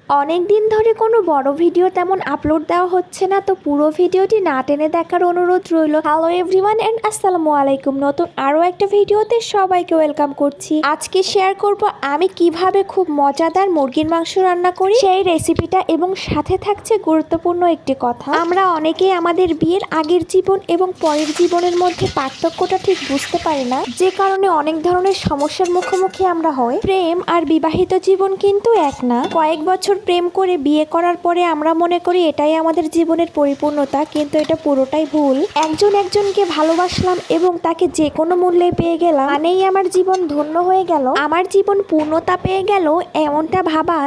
অনেক দিন ধরে কোনো বড় ভিডিও তেমন আপলোড দেওয়া হচ্ছে না, তো পুরো ভিডিওটি না টেনে দেখার অনুরোধ রইল। হ্যালো এভরিওয়ান এন্ড আসসালামু আলাইকুম। নতুন আরও একটা ভিডিওতে সবাইকে ওয়েলকাম করছি। আজকে শেয়ার করব আমি কিভাবে খুব মজাদার মুরগির মাংস রান্না করি সেই রেসিপিটা, এবং সাথে থাকছে গুরুত্বপূর্ণ একটি কথা। আমরা অনেকেই আমাদের বিয়ের আগের জীবন এবং পরের জীবনের মধ্যে পার্থক্যটা ঠিক বুঝতে পারি না, যে কারণে অনেক ধরনের সমস্যার মুখোমুখি আমরা হই। প্রেম আর বিবাহিত জীবন কিন্তু এক না। কয়েক বছর প্রেম করে বিয়ে করার পরে আমরা মনে করি এটাই আমাদের জীবনের পরিপূর্ণতা, কিন্তু এটা পুরোটাই ভুল। একজনকে ভালোবাসলাম এবং তাকে যে কোনো মূল্যে পেয়ে গেলাম মানেই আমার জীবন ধন্য হয়ে গেল, আমার জীবন পূর্ণতা পেয়ে গেল, এমনটা ভাবা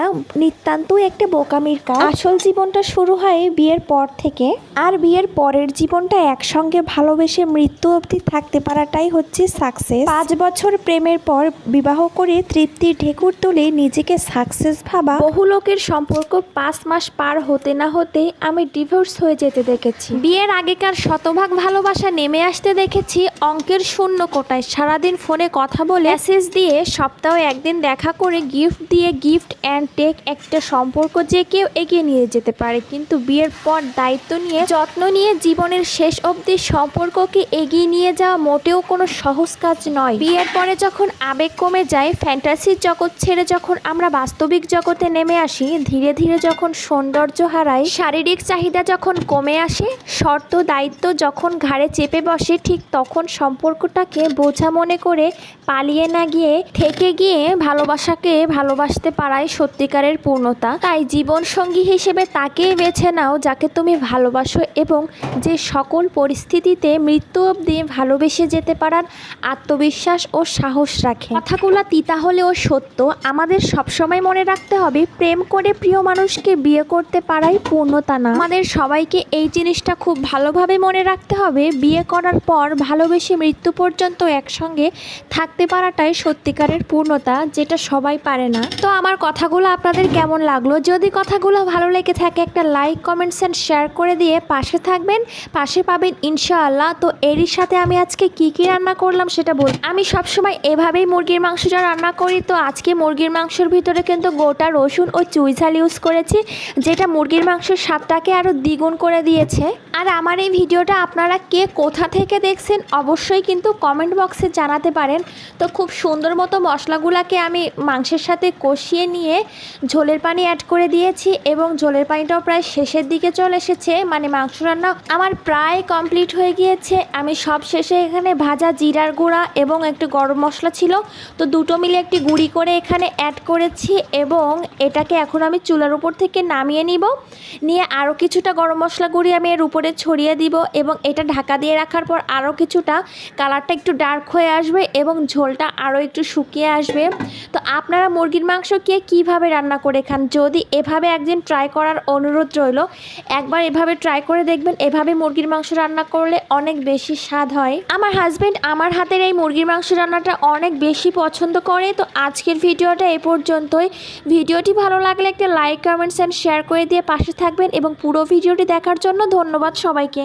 নিতান্তই একটা বোকামির কাজ। আসল জীবনটা শুরু হয় বিয়ের পর থেকে, আর বিয়ের পরের জীবনটা একসঙ্গে ভালোবেসে মৃত্যু অবধি থাকতে পারাটাই হচ্ছে সাকসেস। 5 বছর প্রেমের পর বিবাহ করে তৃপ্তির ঢেকুর তুলে নিজেকে সাকসেস ভাবা বহু লোকের সম্পর্ক 5 মাস পার হতে না হতেই আমি ডিভোর্স হয়ে যেতে দেখেছি। বিয়ের আগেকার শতভাগ ভালোবাসা নেমে আসতে দেখেছি অঙ্কের শূন্য কোটায়। সারাদিন ফোনে কথা বলে, মেসেজ দিয়ে, সপ্তাহে একদিন দেখা করে, গিফট দিয়ে, গিফট অ্যান্ড টেক একটা সম্পর্ক যে কেউ এগিয়ে নিয়ে যেতে পারে, কিন্তু বিয়ের পর দায়িত্ব নিয়ে, যত্ন নিয়ে জীবনের শেষ অবধি সম্পর্ককে এগিয়ে নিয়ে যাওয়া মোটেও কোনো সহজ কাজ নয়। বিয়ের পরে যখন আবেগ কমে যায়, ফ্যান্টাসির জগৎ ছেড়ে যখন আমরা বাস্তবিক জগতে নেমে আসি, ধীরে ধীরে যখন সৌন্দর্য হারাই, শারীরিক চাহিদা যখন কমে আসে, শর্ত দায়িত্ব যখন ঘাড়ে চেপে বসে, ঠিক তখন সম্পর্কটাকে বোঝা মনে করে পালিয়ে না গিয়ে থেকে গিয়ে ভালোবাসাকে ভালোবাসতে পারাই সত্যিকারের পূর্ণতা। তাই জীবন সঙ্গী হিসেবে তাকেই বেছে নাও যাকে তুমি ভালোবাসো এবং যে সকল পরিস্থিতিতে মৃত্যু অবধি ভালোবেসে যেতে পারার আত্মবিশ্বাস ও সাহস রাখে। কথাগুলো তিতা হলেও সত্য। আমাদের সবসময় মনে রাখতে হবে, প্রেম করে প্রিয় মানুষকে বিয়ে করতে পারাই পূর্ণতা না। আমাদের সবাইকে এই জিনিসটা খুব ভালোভাবে মনে রাখতে হবে, বিয়ে করার পর ভালোবেসে মৃত্যু পর্যন্ত একসঙ্গে থাকতে পারাটাই সত্যিকারের পূর্ণতা, যেটা সবাই পারে না। তো আমার কথাগুলো আপনাদের কেমন লাগলো? যদি কথাগুলো ভালো লেগে থাকে একটা লাইক, কমেন্টস অ্যান্ড শেয়ার করে দিয়ে পাশে থাকবেন, পাশে পাবেন ইনশাআল্লাহ। তো এরই সাথে আমি আজকে কি রান্না করলাম সেটা বল। আমি সবসময় এভাবেই মুরগির মাংসটা রান্না করি। তো আজকে মুরগির মাংসের ভিতরে কিন্তু গোটা রসুন ও চুই ঝাল ইউজ করেছি, যেটা মুরগির মাংসের স্বাদটাকে আরও দ্বিগুণ করে দিয়েছে। আর আমার এই ভিডিওটা আপনারা কে কোথা থেকে দেখছেন অবশ্যই কিন্তু কমেন্ট বক্সে জানাতে পারেন। তো খুব সুন্দর মতো মশলাগুলোকে আমি মাংসের সাথে কষিয়ে নিয়ে ঝোলের পানি অ্যাড করে দিয়েছি, এবং ঝোলের পানিটাও প্রায় শেষের দিকে চলে এসেছে, মানে মাংস রান্না আমার প্রায় কমপ্লিট হয়ে গিয়েছে। আমি সব শেষে এখানে ভাজা জিরার গুঁড়া এবং একটু গরম মশলা ছিল, তো দুটো মিলে একটি গুঁড়ি করে এখানে অ্যাড করেছি, এবং এটাকে এখন আমি চুলার উপর থেকে নামিয়ে নিয়ে আরও কিছুটা গরম মশলা গুঁড়ি আমি এর উপরে ছড়িয়ে দিব, এবং এটা ঢাকা দিয়ে রাখার পর আরও কিছুটা কালারটা একটু ডার্ক হয়ে আসবে এবং ঝোলটা আরও একটু শুকিয়ে আসবে। তো আপনারা মুরগির মাংস কে কীভাবে রান্না করে খান? যদি এভাবে একদিন ট্রাই করার অনুরোধ রইল, একবার এভাবে ট্রাই করে দেখবেন। এভাবে মুরগির মাংস রান্না করলে অনেক বেশি স্বাদ হয়। আমার হাজব্যান্ড আমার হাতের এই মুরগির মাংস রান্নাটা অনেক বেশি পছন্দ করে। তো আজকের ভিডিওটা এ পর্যন্তই। ভিডিওটি ভালো লাগলে একটা লাইক, কমেন্টস অ্যান্ড শেয়ার করে দিয়ে পাশে থাকবেন, এবং পুরো ভিডিওটি দেখার জন্য ধন্যবাদ সবাইকে।